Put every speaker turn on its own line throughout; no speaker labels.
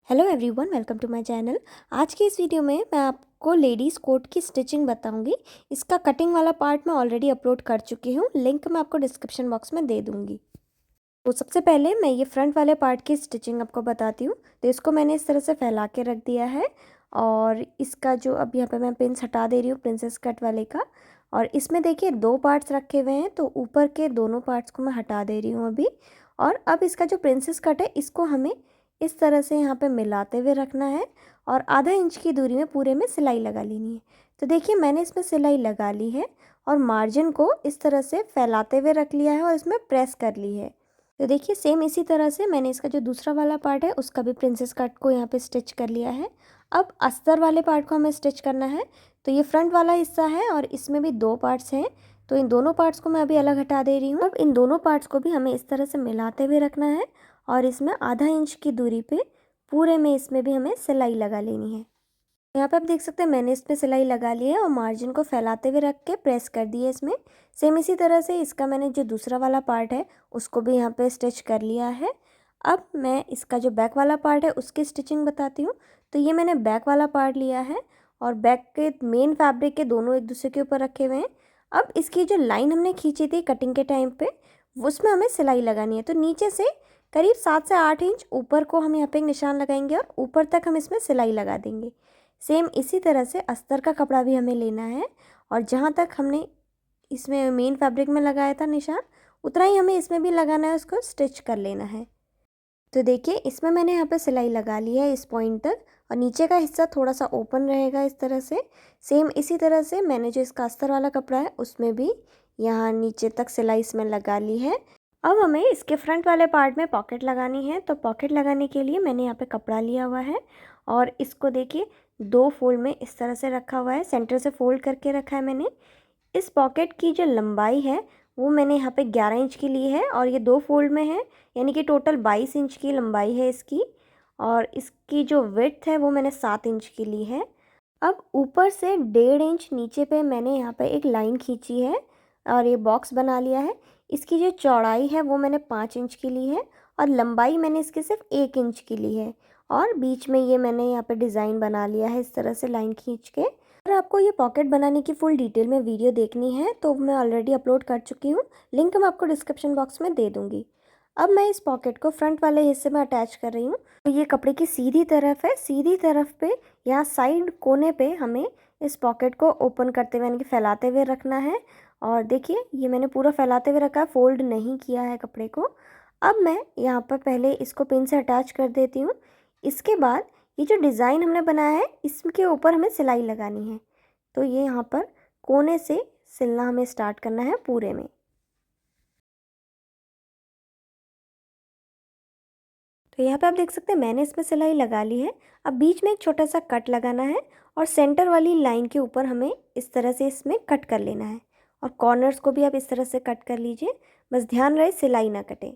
Hello everyone, welcome to my channel. आज की इस वीडियो में मैं आपको लेडीज़ कोट की स्टिचिंग बताऊंगी। इसका कटिंग वाला पार्ट मैं ऑलरेडी अपलोड कर चुकी हूँ, लिंक मैं आपको डिस्क्रिप्शन बॉक्स में दे दूंगी। तो सबसे पहले मैं ये फ्रंट वाले पार्ट की स्टिचिंग आपको बताती हूँ। तो इसको मैंने इस तरह से फैला के रख दिया है और इसका जो अब यहाँ पे मैं पिंस हटा दे रही हूँ प्रिंसेस कट वाले का। और इसमें देखिए दो पार्ट्स रखे हुए हैं, तो ऊपर के दोनों पार्ट्स को मैं हटा दे रही हूँ अभी। और अब इसका जो प्रिंसेस कट है इसको हमें इस तरह से यहाँ पे मिलाते हुए रखना है और आधा इंच की दूरी में पूरे में सिलाई लगा लेनी है। तो देखिए मैंने इसमें सिलाई लगा ली है और मार्जिन को इस तरह से फैलाते हुए रख लिया है और इसमें प्रेस कर ली है। तो देखिए सेम इसी तरह से मैंने इसका जो दूसरा वाला पार्ट है उसका भी प्रिंसेस कट को यहाँ पे स्टिच कर लिया है। अब अस्तर वाले पार्ट को हमें स्टिच करना है। तो ये फ्रंट वाला हिस्सा है और इसमें भी दो पार्ट्स हैं, तो इन दोनों पार्ट्स को मैं अभी अलग हटा दे रही हूँ। अब इन दोनों पार्ट्स को भी हमें इस तरह से मिलाते हुए रखना है और इसमें आधा इंच की दूरी पे पूरे में इसमें भी हमें सिलाई लगा लेनी है। यहाँ पे आप देख सकते हैं मैंने इसमें सिलाई लगा ली है और मार्जिन को फैलाते हुए रख के प्रेस कर दी है इसमें। सेम इसी तरह से इसका मैंने जो दूसरा वाला पार्ट है उसको भी यहाँ पे स्टिच कर लिया है। अब मैं इसका जो बैक वाला पार्ट है उसकी स्टिचिंग बताती हूँ। तो ये मैंने बैक वाला पार्ट लिया है और बैक के मेन फैब्रिक के दोनों एक दूसरे के ऊपर रखे हुए हैं। अब इसकी जो लाइन हमने खींची थी कटिंग के टाइम पे उसमें हमें सिलाई लगानी है। तो नीचे से करीब 7 से 8 इंच ऊपर को हम यहाँ पे एक निशान लगाएंगे और ऊपर तक हम इसमें सिलाई लगा देंगे। सेम इसी तरह से अस्तर का कपड़ा भी हमें लेना है और जहाँ तक हमने इसमें मेन फैब्रिक में लगाया था निशान उतना ही हमें इसमें भी लगाना है, उसको स्टिच कर लेना है। तो देखिए इसमें मैंने यहाँ पे सिलाई लगा ली है इस पॉइंट तक और नीचे का हिस्सा थोड़ा सा ओपन रहेगा इस तरह से। सेम इसी तरह से मैंने जो इसका अस्तर वाला कपड़ा है उसमें भी यहाँ नीचे तक सिलाई इसमें लगा ली है। अब हमें इसके फ्रंट वाले पार्ट में पॉकेट लगानी है। तो पॉकेट लगाने के लिए मैंने यहाँ पे कपड़ा लिया हुआ है और इसको देखिए दो फोल्ड में इस तरह से रखा हुआ है, सेंटर से फोल्ड करके रखा है मैंने। इस पॉकेट की जो लंबाई है वो मैंने यहाँ पे 11 इंच की ली है और ये दो फोल्ड में है, यानी कि टोटल 22 इंच की लंबाई है इसकी। और इसकी जो विड्थ है वो मैंने 7 इंच की ली है। अब ऊपर से 1.5 इंच नीचे पे मैंने यहाँ पे एक लाइन खींची है और ये बॉक्स बना लिया है। इसकी जो चौड़ाई है वो मैंने 5 इंच की ली है और लंबाई मैंने इसकी सिर्फ 1 इंच की ली है। और बीच में ये मैंने यहाँ पे डिज़ाइन बना लिया है इस तरह से लाइन खींच के। अगर आपको ये पॉकेट बनाने की फुल डिटेल में वीडियो देखनी है तो मैं ऑलरेडी अपलोड कर चुकी हूँ, लिंक मैं आपको डिस्क्रिप्शन बॉक्स में दे दूँगी। अब मैं इस पॉकेट को फ्रंट वाले हिस्से में अटैच कर रही हूँ। तो ये कपड़े की सीधी तरफ है, सीधी तरफ पे यहाँ साइड कोने पे हमें इस पॉकेट को ओपन करते हुए यानी कि फैलाते हुए रखना है। और देखिए ये मैंने पूरा फैलाते हुए रखा है, फोल्ड नहीं किया है कपड़े को। अब मैं यहाँ पर पहले इसको पिन से अटैच कर देती हूँ। इसके बाद ये जो डिज़ाइन हमने बनाया है इसके ऊपर हमें सिलाई लगानी है। तो ये यहाँ पर कोने से सिलना हमें स्टार्ट करना है पूरे में। तो यहाँ पे आप देख सकते हैं मैंने इसमें सिलाई लगा ली है। अब बीच में एक छोटा सा कट लगाना है और सेंटर वाली लाइन के ऊपर हमें इस तरह से इसमें कट कर लेना है और कॉर्नर्स को भी आप इस तरह से कट कर लीजिए, बस ध्यान रहे सिलाई ना कटे।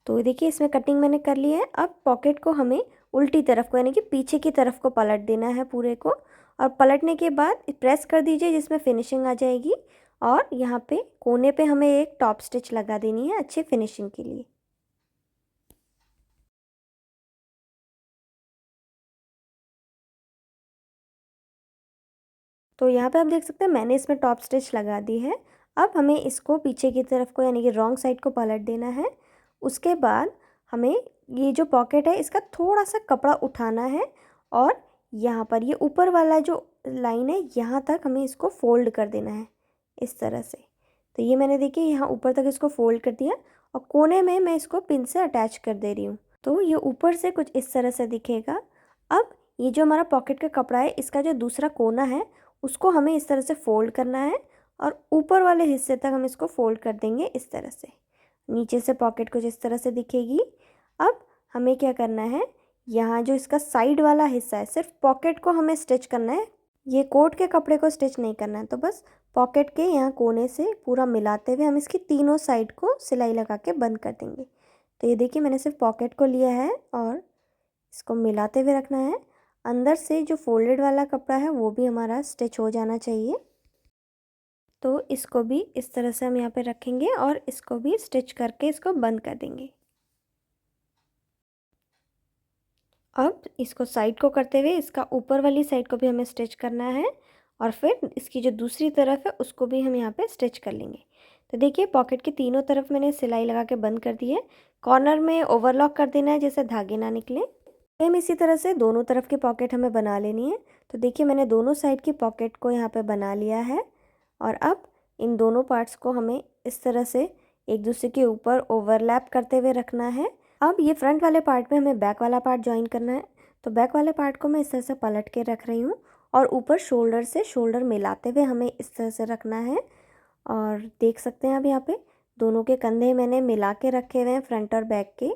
तो देखिए इसमें कटिंग मैंने कर ली है। अब पॉकेट को हमें उल्टी तरफ को यानी कि पीछे की तरफ को पलट देना है पूरे को और पलटने के बाद प्रेस कर दीजिए जिसमें फिनिशिंग आ जाएगी। और यहाँ पे कोने पे हमें एक टॉप स्टिच लगा देनी है अच्छी फिनिशिंग के लिए। तो यहाँ पे आप देख सकते हैं मैंने इसमें टॉप स्टिच लगा दी है। अब हमें इसको पीछे की तरफ को यानी कि रॉन्ग साइड को पलट देना है। उसके बाद हमें ये जो पॉकेट है इसका थोड़ा सा कपड़ा उठाना है और यहाँ पर ये ऊपर वाला जो लाइन है यहाँ तक हमें इसको फोल्ड कर देना है इस तरह से। तो ये मैंने देखिए यहाँ ऊपर तक इसको फोल्ड कर दिया और कोने में मैं इसको पिन से अटैच कर दे रही हूँ। तो ये ऊपर से कुछ इस तरह से दिखेगा। अब ये जो हमारा पॉकेट का कपड़ा है इसका जो दूसरा कोना है उसको हमें इस तरह से फोल्ड करना है और ऊपर वाले हिस्से तक हम इसको फोल्ड कर देंगे इस तरह से। नीचे से पॉकेट कुछ इस तरह से दिखेगी। अब हमें क्या करना है, यहाँ जो इसका साइड वाला हिस्सा है सिर्फ पॉकेट को हमें स्टिच करना है, ये कोट के कपड़े को स्टिच नहीं करना है। तो बस पॉकेट के यहाँ कोने से पूरा मिलाते हुए हम इसकी तीनों साइड को सिलाई लगा के बंद कर देंगे। तो ये देखिए मैंने सिर्फ पॉकेट को लिया है और इसको मिलाते हुए रखना है। अंदर से जो फोल्डेड वाला कपड़ा है वो भी हमारा स्टिच हो जाना चाहिए। तो इसको भी इस तरह से हम यहाँ पे रखेंगे और इसको भी स्टिच करके इसको बंद कर देंगे। अब इसको साइड को करते हुए इसका ऊपर वाली साइड को भी हमें स्टिच करना है और फिर इसकी जो दूसरी तरफ है उसको भी हम यहाँ पे स्टिच कर लेंगे। तो देखिए पॉकेट की तीनों तरफ मैंने सिलाई लगा के बंद कर दी है। कॉर्नर में ओवरलॉक कर देना है जिससे धागे ना निकले। सेम इसी तरह से दोनों तरफ की पॉकेट हमें बना लेनी है। तो देखिए मैंने दोनों साइड की पॉकेट को यहाँ पे बना लिया है और अब इन दोनों पार्ट्स को हमें इस तरह से एक दूसरे के ऊपर ओवरलैप करते हुए रखना है। अब ये फ्रंट वाले पार्ट में हमें बैक वाला पार्ट ज्वाइन करना है। तो बैक वाले पार्ट को मैं इस तरह से पलट के रख रही हूँ और ऊपर शोल्डर से शोल्डर मिलाते हुए हमें इस तरह से रखना है। और देख सकते हैं अब यहाँ पे दोनों के कंधे मैंने मिला के रखे हुए हैं फ्रंट और बैक के।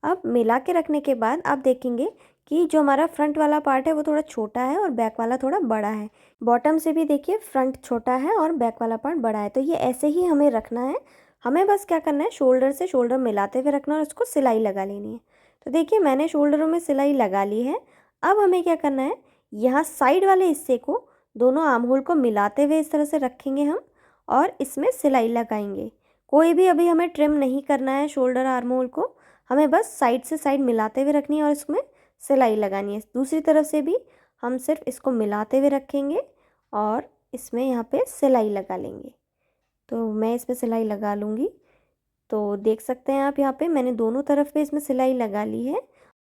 अब मिला के रखने के बाद आप देखेंगे कि जो हमारा फ्रंट वाला पार्ट है वो थोड़ा छोटा है और बैक वाला थोड़ा बड़ा है। बॉटम से भी देखिए फ्रंट छोटा है और बैक वाला पार्ट बड़ा है। तो ये ऐसे ही हमें रखना है। हमें बस क्या करना है, शोल्डर से शोल्डर मिलाते हुए रखना और उसको सिलाई लगा लेनी है। तो देखिए मैंने शोल्डरों में सिलाई लगा ली है। अब हमें क्या करना है, यहाँ साइड वाले हिस्से को दोनों आर्म होल को मिलाते हुए इस तरह से रखेंगे हम और इसमें सिलाई लगाएंगे। कोई भी अभी हमें ट्रिम नहीं करना है शोल्डर आर्म होल को, हमें बस साइड से साइड मिलाते हुए रखनी है और इसमें सिलाई लगानी है। दूसरी तरफ से भी हम सिर्फ इसको मिलाते हुए रखेंगे और इसमें यहाँ पे सिलाई लगा लेंगे। तो मैं इसमें सिलाई लगा लूँगी। तो देख सकते हैं आप यहाँ पे मैंने दोनों तरफ पे इसमें सिलाई लगा ली है।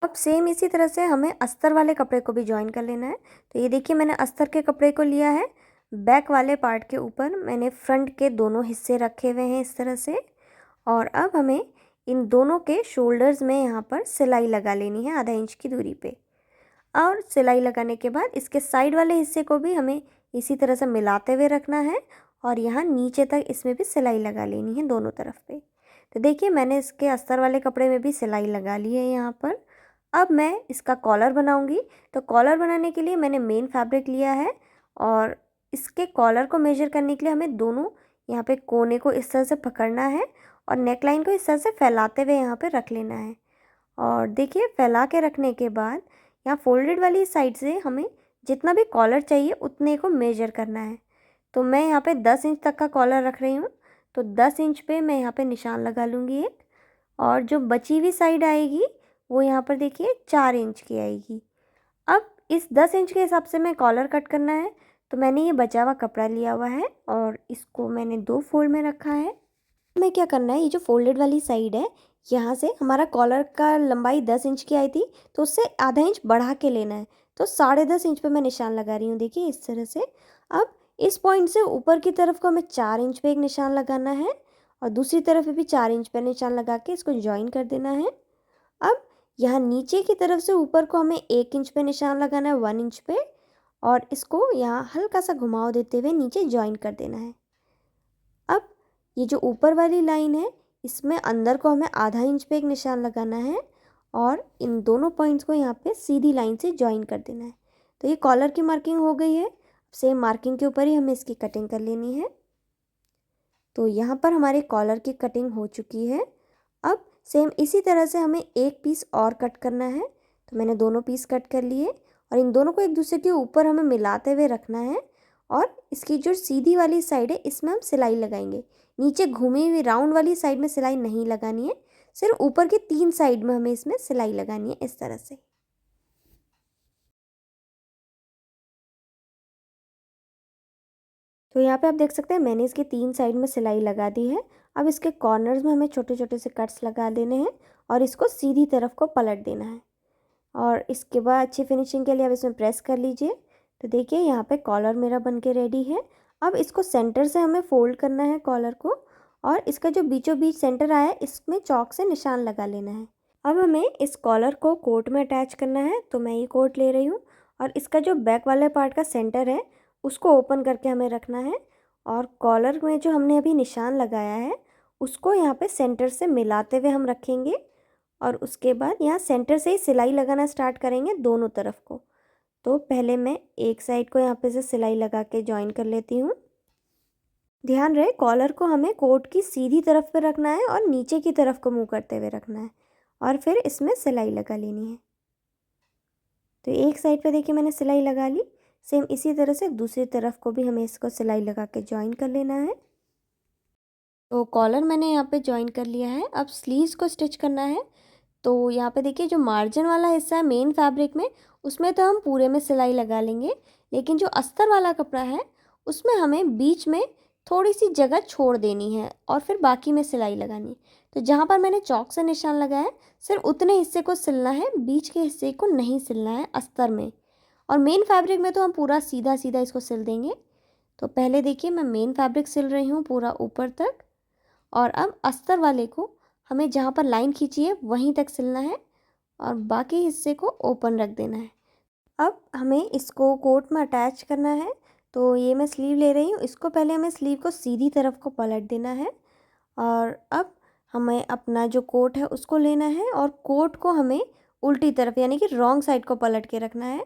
अब सेम इसी तरह से हमें अस्तर वाले कपड़े को भी ज्वाइन कर लेना है। तो ये देखिए मैंने अस्तर के कपड़े को लिया है, बैक वाले पार्ट के ऊपर मैंने फ्रंट के दोनों हिस्से रखे हुए हैं इस तरह से। और अब हमें इन दोनों के शोल्डर्स में यहाँ पर सिलाई लगा लेनी है आधा इंच की दूरी पे। और सिलाई लगाने के बाद इसके साइड वाले हिस्से को भी हमें इसी तरह से मिलाते हुए रखना है और यहाँ नीचे तक इसमें भी सिलाई लगा लेनी है दोनों तरफ पे। तो देखिए मैंने इसके अस्तर वाले कपड़े में भी सिलाई लगा ली है यहाँ पर। अब मैं इसका कॉलर बनाऊंगी। तो कॉलर बनाने के लिए मैंने मेन फैब्रिक लिया है और इसके कॉलर को मेजर करने के लिए हमें दोनों यहाँ पे कोने को इस तरह से पकड़ना है और नेकलाइन को इस तरह से फैलाते हुए यहाँ पे रख लेना है। और देखिए फैला के रखने के बाद यहाँ फोल्डेड वाली साइड से हमें जितना भी कॉलर चाहिए उतने को मेजर करना है। तो मैं यहाँ पे 10 इंच तक का कॉलर रख रही हूँ। तो 10 इंच पे मैं यहाँ पे निशान लगा लूँगी एक, और जो बची हुई साइड आएगी वो यहाँ पर देखिए 4 इंच की आएगी। अब इस 10 इंच के हिसाब से मैं कॉलर कट करना है। तो मैंने ये बचा हुआ कपड़ा लिया हुआ है और इसको मैंने 2 फोल्ड में रखा है। हमें क्या करना है, ये जो फोल्डेड वाली साइड है यहाँ से हमारा कॉलर का लंबाई 10 इंच की आई थी तो उससे आधा इंच बढ़ा के लेना है। तो 10.5 इंच पे मैं निशान लगा रही हूँ देखिए इस तरह से। अब इस पॉइंट से ऊपर की तरफ को हमें 4 इंच पे एक निशान लगाना है और दूसरी तरफ भी 4 इंच पे निशान लगा के इसको ज्वाइन कर देना है। अब यहाँ नीचे की तरफ से ऊपर को हमें 1 इंच पे निशान लगाना है 1 इंच पे, और इसको यहाँ हल्का सा घुमाव देते हुए नीचे ज्वाइन कर देना है। अब ये जो ऊपर वाली लाइन है इसमें अंदर को हमें आधा इंच पे एक निशान लगाना है और इन दोनों पॉइंट्स को यहाँ पे सीधी लाइन से ज्वाइन कर देना है। तो ये कॉलर की मार्किंग हो गई है। सेम मार्किंग के ऊपर ही हमें इसकी कटिंग कर लेनी है। तो यहाँ पर हमारे कॉलर की कटिंग हो चुकी है। अब सेम इसी तरह से हमें एक पीस और कट करना है। तो मैंने दोनों पीस कट कर लिए और इन दोनों को एक दूसरे के ऊपर हमें मिलाते हुए रखना है और इसकी जो सीधी वाली साइड है इसमें हम सिलाई लगाएंगे। नीचे घूमी हुई राउंड वाली साइड में सिलाई नहीं लगानी है, सिर्फ ऊपर की 3 साइड में हमें इसमें सिलाई लगानी है इस तरह से। तो यहाँ पे आप देख सकते हैं मैंने इसकी 3 साइड में सिलाई लगा दी है। अब इसके कॉर्नर्स में हमें छोटे छोटे से कट्स लगा देने हैं और इसको सीधी तरफ को पलट देना है। और इसके बाद अच्छी फिनिशिंग के लिए अब इसमें प्रेस कर लीजिए। तो देखिए यहाँ पे कॉलर मेरा बन के रेडी है। अब इसको सेंटर से हमें फोल्ड करना है कॉलर को, और इसका जो बीचों बीच सेंटर आया है इसमें चॉक से निशान लगा लेना है। अब हमें इस कॉलर को कोट में अटैच करना है। तो मैं ये कोट ले रही हूँ और इसका जो बैक वाले पार्ट का सेंटर है उसको ओपन करके हमें रखना है और कॉलर में जो हमने अभी निशान लगाया है उसको यहाँ पे सेंटर से मिलाते हुए हम रखेंगे और उसके बाद यहाँ सेंटर से ही सिलाई लगाना स्टार्ट करेंगे दोनों तरफ को। तो पहले मैं एक साइड को यहाँ पे से सिलाई लगा के ज्वाइन कर लेती हूँ। ध्यान रहे कॉलर को हमें कोट की सीधी तरफ पे रखना है और नीचे की तरफ को मुँह करते हुए रखना है और फिर इसमें सिलाई लगा लेनी है। तो एक साइड पे देखिए मैंने सिलाई लगा ली। सेम इसी तरह से दूसरी तरफ को भी हमें इसको सिलाई लगा के ज्वाइन कर लेना है। तो कॉलर मैंने यहाँ पे ज्वाइन कर लिया है। अब स्लीव्स को स्टिच करना है। तो यहाँ पे देखिए जो मार्जिन वाला हिस्सा है मेन फैब्रिक में, उसमें तो हम पूरे में सिलाई लगा लेंगे, लेकिन जो अस्तर वाला कपड़ा है उसमें हमें बीच में थोड़ी सी जगह छोड़ देनी है और फिर बाकी में सिलाई लगानी है। तो जहाँ पर मैंने चौक से निशान लगाया है सिर्फ उतने हिस्से को सिलना है, बीच के हिस्से को नहीं सिलना है अस्तर में। और मेन फैब्रिक में तो हम पूरा सीधा सीधा इसको सिल देंगे। तो पहले देखिए मैं मेन फैब्रिक सिल रही हूँ पूरा ऊपर तक, और अब अस्तर वाले को हमें जहाँ पर लाइन खींची है वहीं तक सिलना है और बाकी हिस्से को ओपन रख देना है। अब हमें इसको कोट में अटैच करना है। तो ये मैं स्लीव ले रही हूँ, इसको पहले हमें स्लीव को सीधी तरफ को पलट देना है और अब हमें अपना जो कोट है उसको लेना है और कोट को हमें उल्टी तरफ यानी कि रॉन्ग साइड को पलट के रखना है।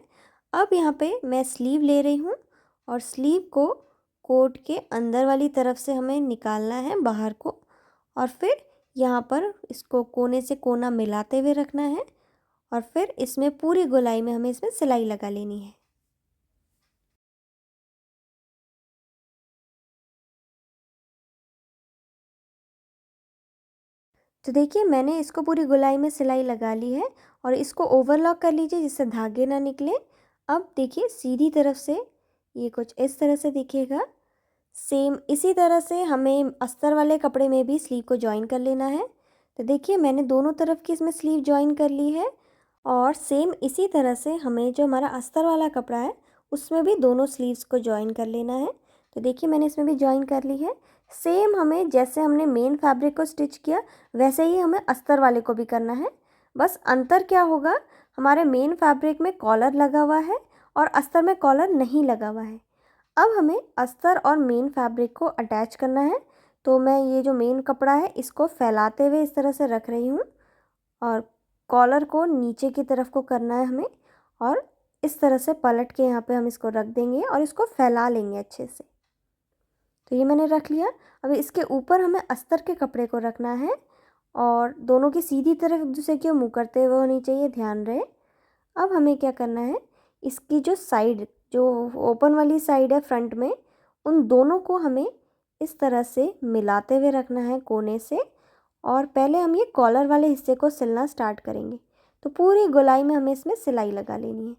अब यहाँ पे मैं स्लीव ले रही हूँ और स्लीव को कोट के अंदर वाली तरफ से हमें निकालना है बाहर को, और फिर यहाँ पर इसको कोने से कोना मिलाते हुए रखना है और फिर इसमें पूरी गोलाई में हमें इसमें सिलाई लगा लेनी है। तो देखिए मैंने इसको पूरी गोलाई में सिलाई लगा ली है और इसको ओवरलॉक कर लीजिए जिससे धागे ना निकले। अब देखिए सीधी तरफ से ये कुछ इस तरह से दिखेगा। सेम इसी तरह से हमें अस्तर वाले कपड़े में भी स्लीव को जॉइन कर लेना है। तो देखिए मैंने दोनों तरफ की इसमें स्लीव जॉइन कर ली है और सेम इसी तरह से हमें जो हमारा अस्तर वाला कपड़ा है उसमें भी दोनों स्लीव्स को जॉइन कर लेना है। तो देखिए मैंने इसमें भी जॉइन कर ली है। सेम हमें जैसे हमने मेन फैब्रिक को स्टिच किया वैसे ही हमें अस्तर वाले को भी करना है। बस अंतर क्या होगा, हमारे मेन फैब्रिक में कॉलर लगा हुआ है और अस्तर में कॉलर नहीं लगा हुआ है। अब हमें अस्तर और मेन फैब्रिक को अटैच करना है। तो मैं ये जो मेन कपड़ा है इसको फैलाते हुए इस तरह से रख रही हूँ और कॉलर को नीचे की तरफ को करना है हमें, और इस तरह से पलट के यहाँ पे हम इसको रख देंगे और इसको फैला लेंगे अच्छे से। तो ये मैंने रख लिया। अभी इसके ऊपर हमें अस्तर के कपड़े को रखना है और दोनों की सीधी तरफ एक दूसरे के मुँह करते हुए होनी चाहिए, ध्यान रहे। अब हमें क्या करना है, इसकी जो साइड जो ओपन वाली साइड है फ्रंट में, उन दोनों को हमें इस तरह से मिलाते हुए रखना है कोने से, और पहले हम ये कॉलर वाले हिस्से को सिलना स्टार्ट करेंगे। तो पूरी गोलाई में हमें इसमें सिलाई लगा लेनी है।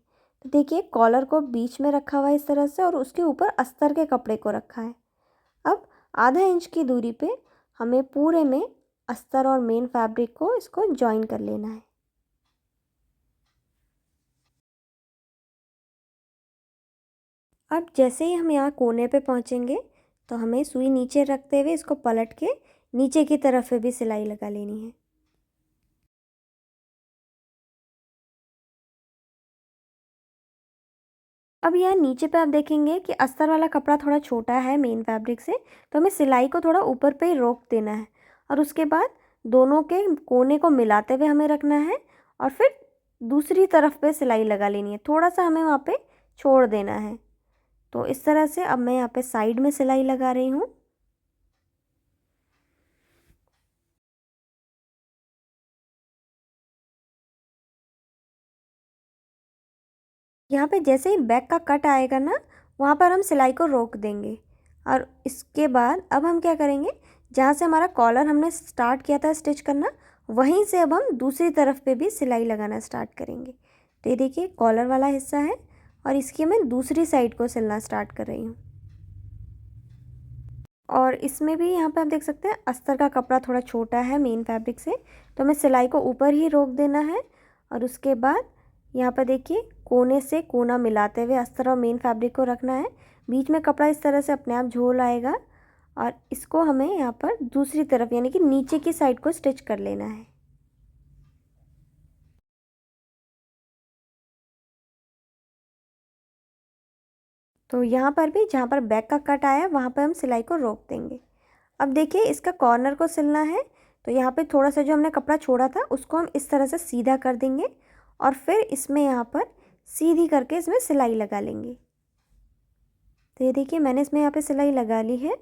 तो देखिए कॉलर को बीच में रखा हुआ है इस तरह से और उसके ऊपर अस्तर के कपड़े को रखा है। अब आधा इंच की दूरी पे हमें पूरे में अस्तर और मेन फैब्रिक को इसको जॉइन कर लेना है। अब जैसे ही हम यहाँ कोने पे पहुँचेंगे तो हमें सुई नीचे रखते हुए इसको पलट के नीचे की तरफ से भी सिलाई लगा लेनी है। अब यहाँ नीचे पे आप देखेंगे कि अस्तर वाला कपड़ा थोड़ा छोटा है मेन फैब्रिक से, तो हमें सिलाई को थोड़ा ऊपर पे ही रोक देना है और उसके बाद दोनों के कोने को मिलाते हुए हमें रखना है और फिर दूसरी तरफ पे सिलाई लगा लेनी है। थोड़ा सा हमें वहाँ पे छोड़ देना है। तो इस तरह से अब मैं यहाँ पे साइड में सिलाई लगा रही हूँ। यहाँ पे जैसे ही बैक का कट आएगा ना, वहाँ पर हम सिलाई को रोक देंगे और इसके बाद अब हम क्या करेंगे, जहाँ से हमारा कॉलर हमने स्टार्ट किया था स्टिच करना, वहीं से अब हम दूसरी तरफ पे भी सिलाई लगाना स्टार्ट करेंगे। तो ये देखिए कॉलर वाला हिस्सा है और इसकी मैं दूसरी साइड को सिलना स्टार्ट कर रही हूँ। और इसमें भी यहाँ पे आप देख सकते हैं अस्तर का कपड़ा थोड़ा छोटा है मेन फैब्रिक से, तो हमें सिलाई को ऊपर ही रोक देना है और उसके बाद यहाँ पर देखिए कोने से कोना मिलाते हुए अस्तर और मेन फैब्रिक को रखना है। बीच में कपड़ा इस तरह से अपने आप झोल आएगा और इसको हमें यहाँ पर दूसरी तरफ यानी कि नीचे की साइड को स्टिच कर लेना है। तो यहाँ पर भी जहाँ पर बैक का कट आया वहाँ पर हम सिलाई को रोक देंगे। अब देखिए इसका कॉर्नर को सिलना है, तो यहाँ पे थोड़ा सा जो हमने कपड़ा छोड़ा था उसको हम इस तरह से सीधा कर देंगे और फिर इसमें यहाँ पर सीधी करके इसमें सिलाई लगा लेंगे। तो ये देखिए मैंने इसमें यहाँ पे सिलाई लगा ली है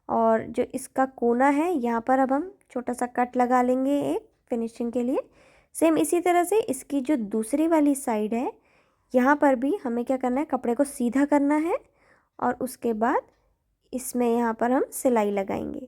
और जो इसका कोना है यहाँ पर अब हम छोटा सा कट लगा लेंगे एक फिनिशिंग के लिए। सेम इसी तरह से इसकी जो दूसरी वाली साइड है यहाँ पर भी हमें क्या करना है, कपड़े को सीधा करना है और उसके बाद इसमें यहाँ पर हम सिलाई लगाएंगे।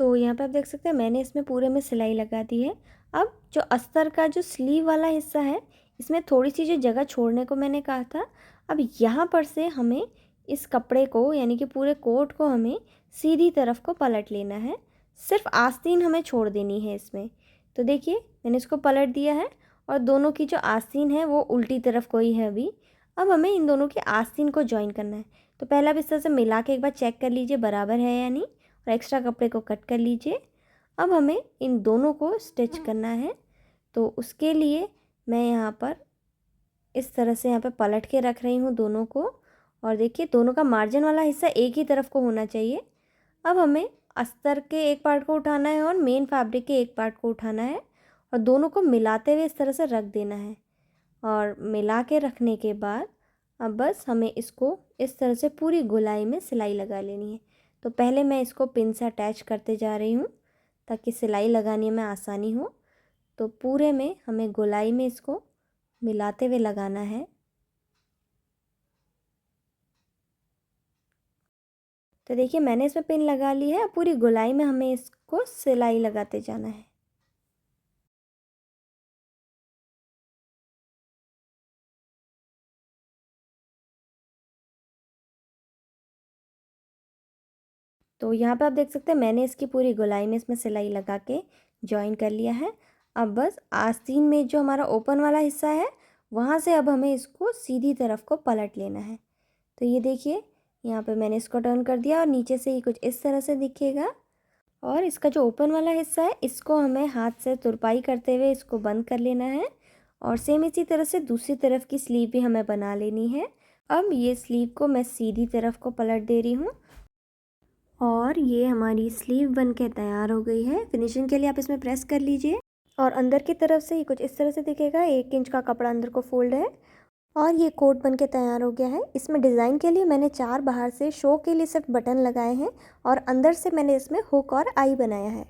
तो यहाँ पे आप देख सकते हैं मैंने इसमें पूरे में सिलाई लगा दी है। अब जो अस्तर का जो स्लीव वाला हिस्सा है, इसमें थोड़ी सी जो जगह छोड़ने को मैंने कहा था, अब यहाँ पर से हमें इस कपड़े को यानी कि पूरे कोट को हमें सीधी तरफ को पलट लेना है। सिर्फ आस्तीन हमें छोड़ देनी है इसमें। तो देखिए मैंने इसको पलट दिया है और दोनों की जो आस्तीन है वो उल्टी तरफ को ही है अभी। अब हमें इन दोनों की आस्तीन को जॉइन करना है। तो पहले आप इस तरह से मिला के एक बार चेक कर लीजिए बराबर है या नहीं, और एक्स्ट्रा कपड़े को कट कर लीजिए। अब हमें इन दोनों को स्टिच करना है। तो उसके लिए मैं यहाँ पर इस तरह से यहाँ पे पलट के रख रही हूँ दोनों को, और देखिए दोनों का मार्जिन वाला हिस्सा एक ही तरफ को होना चाहिए। अब हमें अस्तर के एक पार्ट को उठाना है और मेन फैब्रिक के एक पार्ट को उठाना है और दोनों को मिलाते हुए इस तरह से रख देना है। और मिला के रखने के बाद अब बस हमें इसको इस तरह से पूरी गोलाई में सिलाई लगा लेनी है। तो पहले मैं इसको पिन से अटैच करते जा रही हूँ ताकि सिलाई लगाने में आसानी हो। तो पूरे में हमें गोलाई में इसको मिलाते हुए लगाना है। तो देखिए मैंने इसमें पिन लगा ली है। अब पूरी गोलाई में हमें इसको सिलाई लगाते जाना है। तो यहाँ पे आप देख सकते हैं मैंने इसकी पूरी गोलाई में इसमें सिलाई लगा के जॉइन कर लिया है। अब बस आस्तीन में जो हमारा ओपन वाला हिस्सा है वहाँ से अब हमें इसको सीधी तरफ को पलट लेना है। तो ये देखिए यहाँ पे मैंने इसको टर्न कर दिया और नीचे से ये कुछ इस तरह से दिखेगा। और इसका जो ओपन वाला हिस्सा है इसको हमें हाथ से तुरपाई करते हुए इसको बंद कर लेना है। और सेम इसी तरह से दूसरी तरफ की स्लीव भी हमें बना लेनी है। अब ये स्लीव को मैं सीधी तरफ को पलट दे रही हूँ और ये हमारी स्लीव बन के तैयार हो गई है। फिनिशिंग के लिए आप इसमें प्रेस कर लीजिए और अंदर की तरफ से ये कुछ इस तरह से दिखेगा। 1 इंच का कपड़ा अंदर को फोल्ड है और ये कोट बन के तैयार हो गया है। इसमें डिज़ाइन के लिए मैंने 4 बाहर से शो के लिए सिर्फ बटन लगाए हैं और अंदर से मैंने इसमें हुक और आई बनाया है।